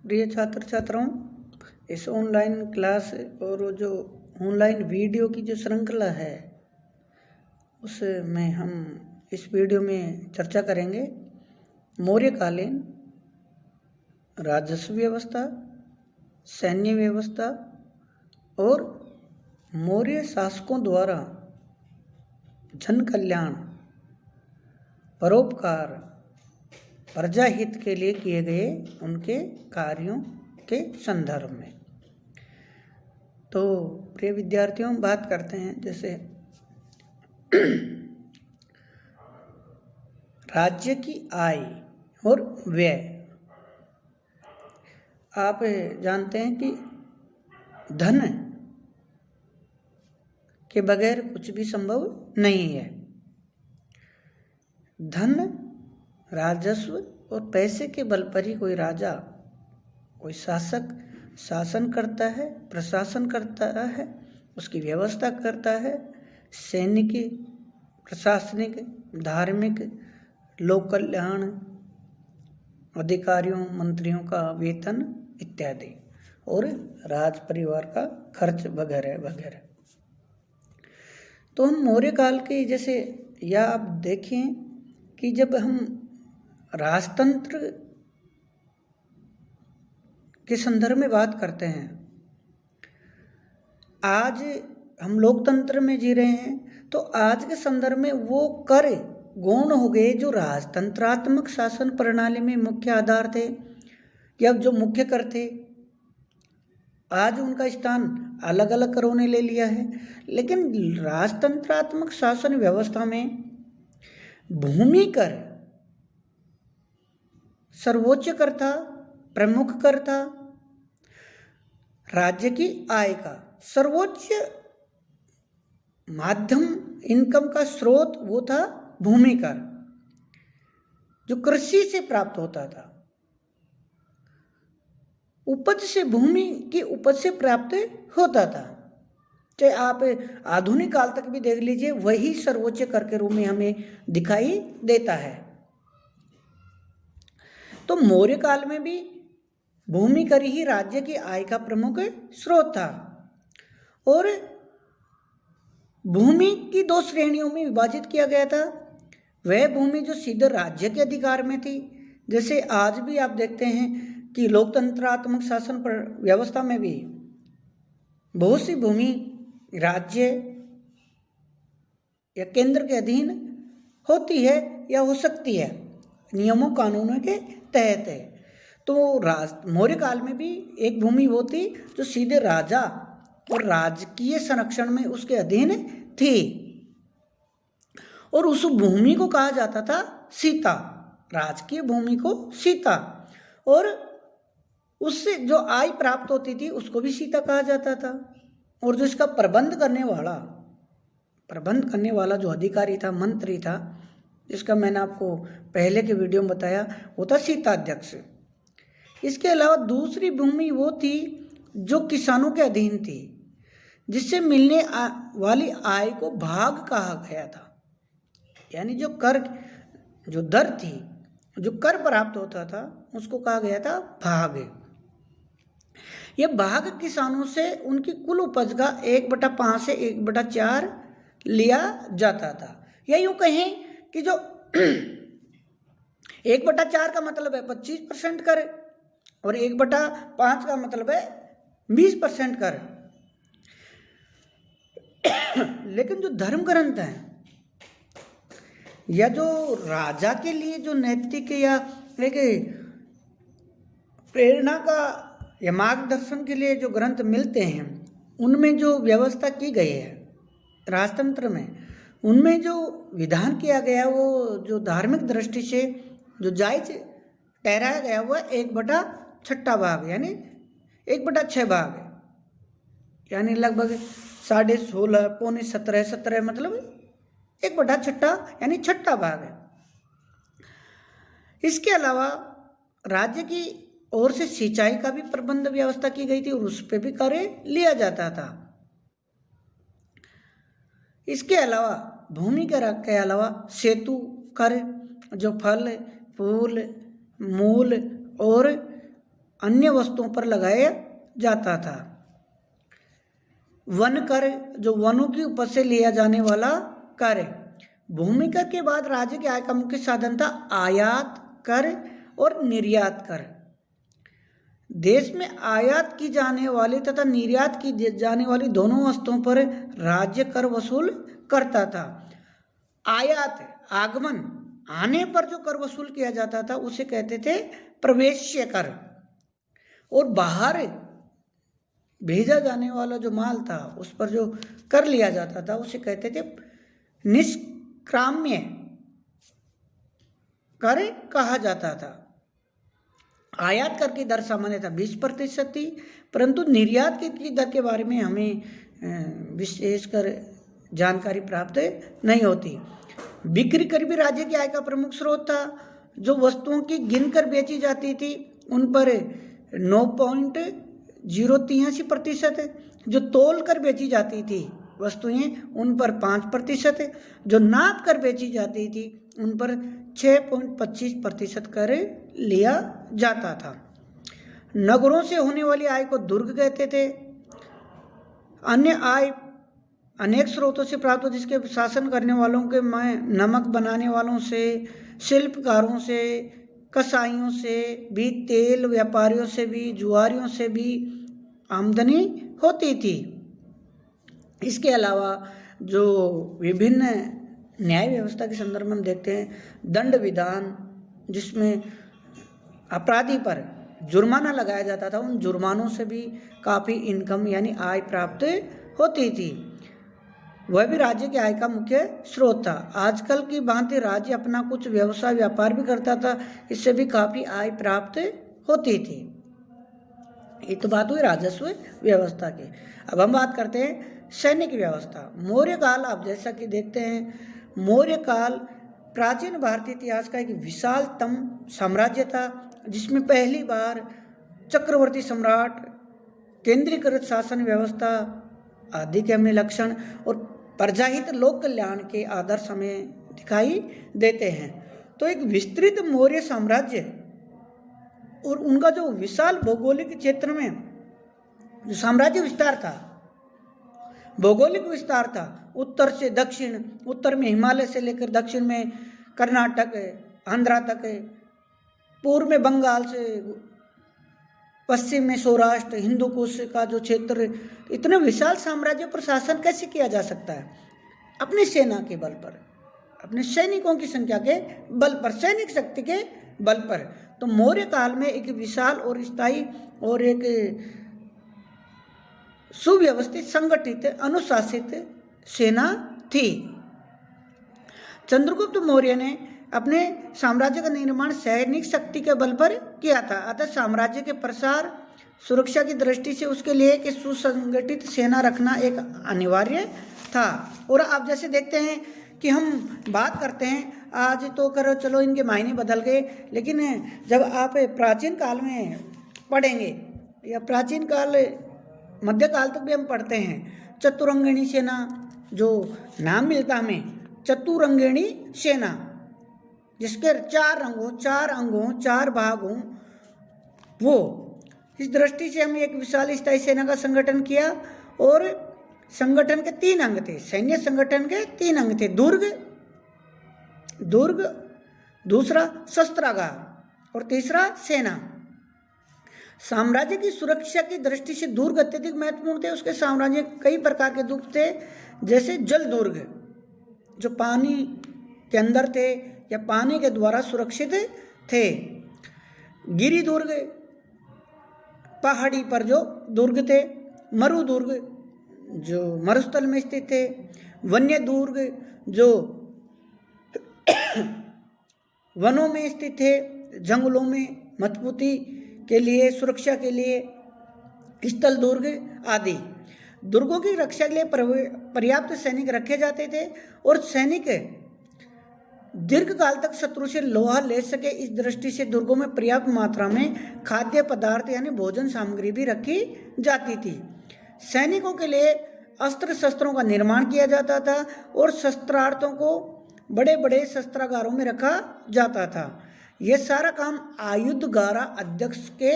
प्रिय छात्र छात्राओं, इस ऑनलाइन क्लास और जो ऑनलाइन वीडियो की जो श्रृंखला है उसमें हम इस वीडियो में चर्चा करेंगे मौर्यकालीन राजस्व व्यवस्था, सैन्य व्यवस्था और मौर्य शासकों द्वारा जन कल्याण, परोपकार, प्रजा हित के लिए किए गए उनके कार्यों के संदर्भ में। तो प्रिय विद्यार्थियों, बात करते हैं जैसे राज्य की आय और व्यय। आप जानते हैं कि धन के बगैर कुछ भी संभव नहीं है। धन, राजस्व और पैसे के बल पर ही कोई राजा, कोई शासक शासन करता है, प्रशासन करता है, उसकी व्यवस्था करता है, सैनिक, प्रशासनिक, धार्मिक, लोक कल्याण, अधिकारियों मंत्रियों का वेतन इत्यादि, और राज परिवार का खर्च वगैरह वगैरह। तो हम मौर्य काल के जैसे, या आप देखें कि जब हम राजतंत्र के संदर्भ में बात करते हैं, आज हम लोकतंत्र में जी रहे हैं, तो आज के संदर्भ में वो कर गौण हो गए जो राजतंत्रात्मक शासन प्रणाली में मुख्य आधार थे या जो मुख्य कर थे। आज उनका स्थान अलग अलग करों ने ले लिया है। लेकिन राजतंत्रात्मक शासन व्यवस्था में भूमि कर सर्वोच्च कर था, प्रमुख कर था। राज्य की आय का सर्वोच्च माध्यम, इनकम का स्रोत वो था भूमि कर, जो कृषि से प्राप्त होता था। उपज से, भूमि की उपज से प्राप्त होता था। चाहे आप आधुनिक काल तक भी देख लीजिए, वही सर्वोच्च कर के रूप में हमें दिखाई देता है। तो मौर्य काल में भी भूमि कर ही राज्य की आय का प्रमुख स्रोत था, और भूमि की दो श्रेणियों में विभाजित किया गया था। वह भूमि जो सीधे राज्य के अधिकार में थी, जैसे आज भी आप देखते हैं कि लोकतंत्रात्मक शासन व्यवस्था में भी बहुत सी भूमि राज्य या केंद्र के अधीन होती है या हो सकती है, नियमों कानूनों के तहत है। तो मौर्य काल में भी एक भूमि वो थी जो सीधे राजा और राजकीय संरक्षण में उसके अधीन थी, और उस भूमि को कहा जाता था सीता, राजकीय भूमि को सीता, और उससे जो आय प्राप्त होती थी उसको भी सीता कहा जाता था। और जो इसका प्रबंध करने वाला जो अधिकारी था, मंत्री था, जिसका मैंने आपको पहले के वीडियो में बताया, वो था सीताध्यक्ष। इसके अलावा दूसरी भूमि वो थी जो किसानों के अधीन थी, जिससे मिलने वाली आय को भाग कहा गया था। यानी जो कर, जो दर थी, जो कर प्राप्त होता था, उसको कहा गया था भाग। यह भाग किसानों से उनकी कुल उपज का 1/5 से 1/4 लिया जाता था। या यूं कहें कि जो 1/4 का मतलब है 25% कर, और 1/5 का मतलब है 20% कर। लेकिन जो धर्म ग्रंथ है या जो राजा के लिए जो नैतिक या एक प्रेरणा का या मार्गदर्शन के लिए जो ग्रंथ मिलते हैं, उनमें जो व्यवस्था की गई है राजतंत्र में, उनमें जो विधान किया गया वो जो धार्मिक दृष्टि से जो जायज ठहराया गया हुआ 1/6 भाग, यानी 1/6 भाग, यानी लगभग 16.5 पौने 17 मतलब 1/6 यानी 6 भाग है। इसके अलावा राज्य की ओर से सिंचाई का भी प्रबंध व्यवस्था की गई थी, और उस पर भी कर लिया जाता था। इसके अलावा भूमि कर के अलावा सेतु कर, जो फल, फूल, मूल और अन्य वस्तुओं पर लगाया जाता था। वन कर, जो वनों की उपज से लिया जाने वाला कर। भूमि कर के बाद राज्य के आय का मुख्य साधन था आयात कर और निर्यात कर। देश में आयात की जाने वाली तथा निर्यात की जाने वाली दोनों वस्तुओं पर राज्य कर वसूल करता था। आयात, आगमन, आने पर जो कर वसूल किया जाता था उसे कहते थे प्रवेश्य कर, और बाहर भेजा जाने वाला जो माल था उस पर जो कर लिया जाता था उसे कहते थे निष्क्राम्य कर कहा जाता था। आयात कर की दर सामान्यतः 20% थी, परंतु निर्यात की दर के बारे में हमें विशेषकर जानकारी प्राप्त नहीं होती। बिक्री कर भी राज्य की आय का प्रमुख स्रोत था। जो वस्तुओं की गिनकर बेची जाती थी उन पर 9.083%, जो तोल कर बेची जाती थी वस्तुएं उन पर 5%, जो नाप कर बेची जाती थी उन पर 6.25% कर लिया जाता था। नगरों से होने वाली आय को दुर्ग कहते थे। अन्य आय अनेक स्रोतों से प्राप्त हो, जिसके शासन करने वालों के में नमक बनाने वालों से, शिल्पकारों से, कसाईयों से भी, तेल व्यापारियों से भी, जुआरियों से भी आमदनी होती थी। इसके अलावा जो विभिन्न न्याय व्यवस्था के संदर्भ में हम देखते हैं, दंड विधान, जिसमें अपराधी पर जुर्माना लगाया जाता था, उन जुर्मानों से भी काफ़ी इनकम यानी आय प्राप्त होती थी। वह भी राज्य के आय का मुख्य स्रोत था। आजकल की भांति राज्य अपना कुछ व्यवसाय व्यापार भी करता था, इससे भी काफ़ी आय प्राप्त होती थी। ये तो बात हुई राजस्व व्यवस्था की। अब हम बात करते हैं सैनिक व्यवस्था। मौर्य काल, आप जैसा कि देखते हैं, मौर्य काल प्राचीन भारतीय इतिहास का एक विशालतम साम्राज्य था, जिसमें पहली बार चक्रवर्ती सम्राट, केंद्रीकृत शासन व्यवस्था आदि के हमें लक्षण और प्रजाहित लोक कल्याण के आदर्श हमें दिखाई देते हैं। तो एक विस्तृत मौर्य साम्राज्य और उनका जो विशाल भौगोलिक क्षेत्र में जो साम्राज्य विस्तार था, भौगोलिक विस्तार था, उत्तर से दक्षिण, उत्तर में हिमालय से लेकर दक्षिण में कर्नाटक, आंध्रा तक, पूर्व में बंगाल से पश्चिम में सौराष्ट्र, हिंदू कुश का जो क्षेत्र, इतने विशाल साम्राज्य पर शासन कैसे किया जा सकता है? अपनी सेना के बल पर, अपने सैनिकों की संख्या के बल पर, सैनिक शक्ति के बल पर। तो मौर्य काल में एक विशाल और स्थायी और एक सुव्यवस्थित, संगठित, अनुशासित सेना थी। चंद्रगुप्त मौर्य ने अपने साम्राज्य का निर्माण सैनिक शक्ति के बल पर किया था। अतः साम्राज्य के प्रसार, सुरक्षा की दृष्टि से उसके लिए एक सुसंगठित सेना रखना एक अनिवार्य था। और आप जैसे देखते हैं कि हम बात करते हैं, आज तो करो चलो इनके मायने बदल गए, लेकिन जब आप प्राचीन काल में पढ़ेंगे या प्राचीन काल, मध्यकाल तक भी हम पढ़ते हैं, चतुरंगिणी सेना जो नाम मिलता हमें, चतुरंगिणी सेना, जिसके 4 रंगों, 4 अंगों, 4 भाग हों, वो इस दृष्टि से हमने एक विशाल स्थायी सेना का संगठन किया। और संगठन के 3 अंग थे, सैन्य संगठन के 3 अंग थे, दुर्ग, दूसरा शस्त्रागार और तीसरा सेना। साम्राज्य की सुरक्षा की दृष्टि से दुर्ग अत्यधिक महत्वपूर्ण थे। उसके साम्राज्य कई प्रकार के दुर्ग थे, जैसे जल दुर्ग जो पानी के अंदर थे या पानी के द्वारा सुरक्षित थे, गिरि दुर्ग पहाड़ी पर जो दुर्ग थे, मरु दुर्ग जो मरुस्थल में स्थित थे, वन्य दुर्ग जो वनों में स्थित थे, जंगलों में मजबूती के लिए, सुरक्षा के लिए, स्थल दुर्ग आदि। दुर्गों की रक्षा के लिए पर्याप्त सैनिक रखे जाते थे और सैनिक दीर्घकाल तक शत्रु से लोहा ले सके, इस दृष्टि से दुर्गों में पर्याप्त मात्रा में खाद्य पदार्थ यानी भोजन सामग्री भी रखी जाती थी। सैनिकों के लिए अस्त्र शस्त्रों का निर्माण किया जाता था और शस्त्रार्थों को बड़े बड़े शस्त्रागारों में रखा जाता था। यह सारा काम आयुधगारा अध्यक्ष के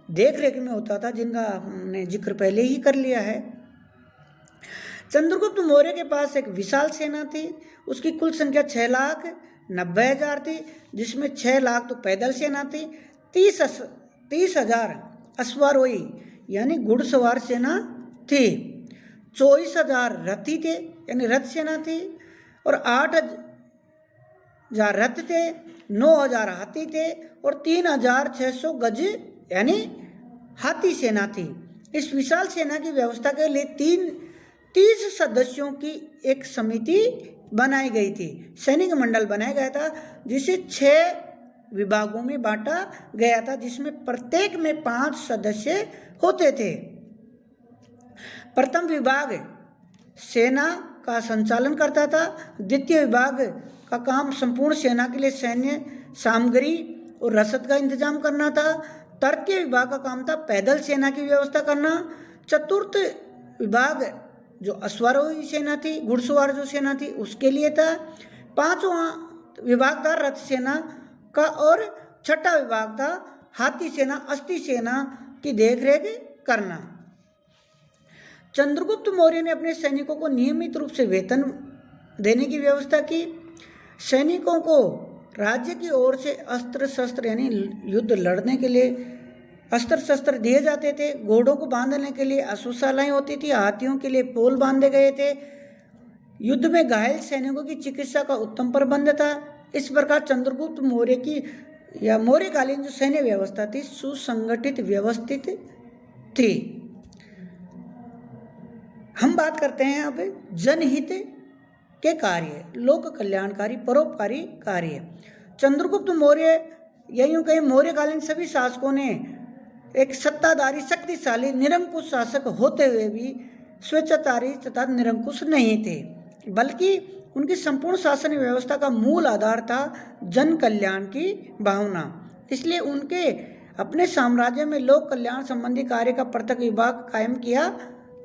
देख रेख में होता था, जिनका हमने जिक्र पहले ही कर लिया है। चंद्रगुप्त मौर्य के पास एक विशाल सेना थी। उसकी कुल संख्या 6,90,000 थी, जिसमें 6 लाख तो पैदल सेना थी, 30,000 अश्वारोही यानी घुड़सवार सेना थी, 24,000 रथी थे यानी रथ सेना थी, और 8,000 रथ थे, 9,000 हाथी थे, और 3,600 गज यानी हाथी सेना थी। इस विशाल सेना की व्यवस्था के लिए 30 सदस्यों की एक समिति बनाई गई थी, सैनिक मंडल बनाया गया था, जिसे 6 विभागों में बांटा गया था, जिसमें प्रत्येक में 5 सदस्य होते थे। प्रथम विभाग सेना का संचालन करता था। द्वितीय विभाग का काम संपूर्ण सेना के लिए सैन्य सामग्री और रसद का इंतजाम करना था। तृतीय विभाग का काम था पैदल सेना की व्यवस्था करना। चतुर्थ विभाग जो अश्वारोही सेना थी, घुड़सवार जो सेना थी, उसके लिए था। 5वां विभाग था रथ सेना का, और 6ठा विभाग था हाथी सेना, अस्थि सेना की देखरेख करना। चंद्रगुप्त मौर्य ने अपने सैनिकों को नियमित रूप से वेतन देने की व्यवस्था की। सैनिकों को राज्य की ओर से अस्त्र शस्त्र यानी युद्ध लड़ने के लिए अस्त्र शस्त्र दिए जाते थे। घोड़ों को बांधने के लिए अश्वशालाएं होती थी, हाथियों के लिए पोल बांधे गए थे। युद्ध में घायल सैनिकों की चिकित्सा का उत्तम प्रबंध था। इस प्रकार चंद्रगुप्त मौर्य की या मौर्यकालीन जो सैन्य व्यवस्था थी सुसंगठित व्यवस्थित थी। हम बात करते हैं अब जनहित के कार्य, लोक कल्याणकारी परोपकारी कार्य। चंद्रगुप्त मौर्य या यूं कहें मौर्यकालीन सभी शासकों ने एक सत्ताधारी शक्तिशाली निरंकुश शासक होते हुए भी स्वेच्छाचारी तथा निरंकुश नहीं थे, बल्कि उनकी संपूर्ण शासन व्यवस्था का मूल आधार था जन कल्याण की भावना। इसलिए उनके अपने साम्राज्य में लोक कल्याण संबंधी कार्य का पृथक विभाग कायम किया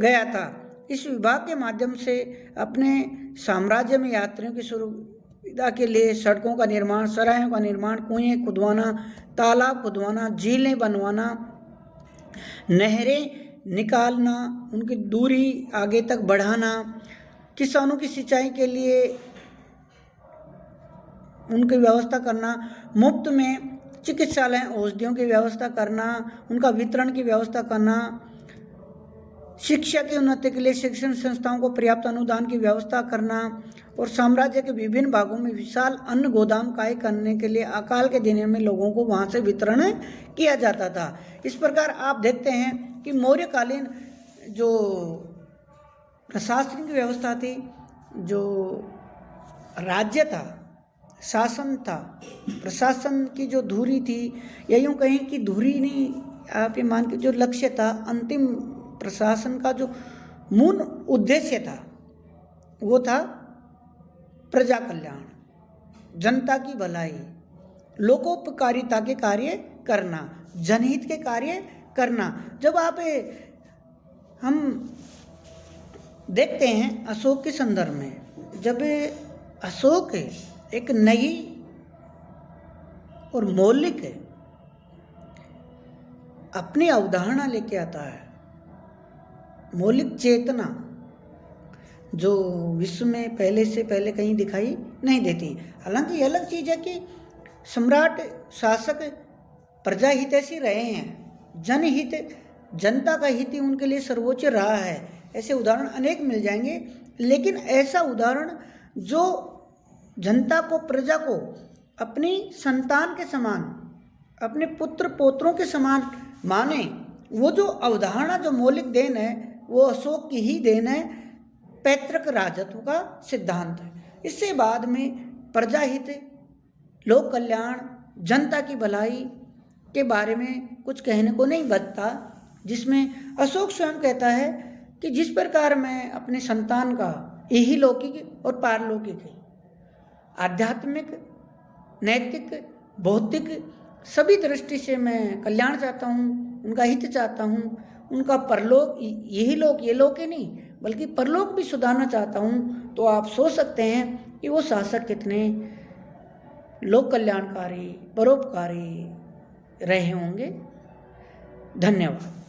गया था। इस विभाग के माध्यम से अपने साम्राज्य में यात्रियों की सुविधा के लिए सड़कों का निर्माण, सरायों का निर्माण, कुएं खुदवाना, तालाब खुदवाना, झीलें बनवाना, नहरें निकालना, उनकी दूरी आगे तक बढ़ाना, किसानों की सिंचाई के लिए उनकी व्यवस्था करना, मुफ्त में चिकित्सालय औषधियों की व्यवस्था करना, उनका वितरण की व्यवस्था करना, शिक्षा की उन्नति के लिए शिक्षण संस्थाओं को पर्याप्त अनुदान की व्यवस्था करना, और साम्राज्य के विभिन्न भागों में विशाल अन्न गोदाम कायम करने के लिए अकाल के दिनों में लोगों को वहां से वितरण किया जाता था। इस प्रकार आप देखते हैं कि मौर्यकालीन जो प्रशासनिक व्यवस्था थी, जो राज्य था, शासन था, प्रशासन की जो धुरी थी, या यूँ कहें कि धुरी नहीं, आप ये मान के जो लक्ष्य था, अंतिम प्रशासन का जो मूल उद्देश्य था वो था प्रजा कल्याण, जनता की भलाई, लोकोपकारिता के कार्य करना, जनहित के कार्य करना। जब आप हम देखते हैं अशोक के संदर्भ में, जब अशोक एक नई और मौलिक अपनी अवधारणा लेके आता है, मौलिक चेतना जो विश्व में पहले से पहले कहीं दिखाई नहीं देती। हालांकि ये अलग चीज़ है कि सम्राट शासक प्रजा हितैषी रहे हैं, जनहित जनता का हित ही उनके लिए सर्वोच्च रहा है। ऐसे उदाहरण अनेक मिल जाएंगे, लेकिन ऐसा उदाहरण जो जनता को, प्रजा को अपनी संतान के समान, अपने पुत्र पोत्रों के समान माने, वो जो अवधारणा, जो मौलिक देन है, वो अशोक की ही देन है, पैतृक राजत्व का सिद्धांत है। इससे बाद में प्रजाहित, लोक कल्याण, जनता की भलाई के बारे में कुछ कहने को नहीं बचता, जिसमें अशोक स्वयं कहता है कि जिस प्रकार मैं अपने संतान का यही लौकिक और पारलौकिक, आध्यात्मिक, नैतिक, भौतिक सभी दृष्टि से मैं कल्याण चाहता हूँ, उनका हित चाहता हूँ, उनका परलोक, यही लोक, ये लोक ही नहीं बल्कि परलोक भी सुधारना चाहता हूँ, तो आप सोच सकते हैं कि वो शासक कितने लोक कल्याणकारी, परोपकारी रहे होंगे। धन्यवाद।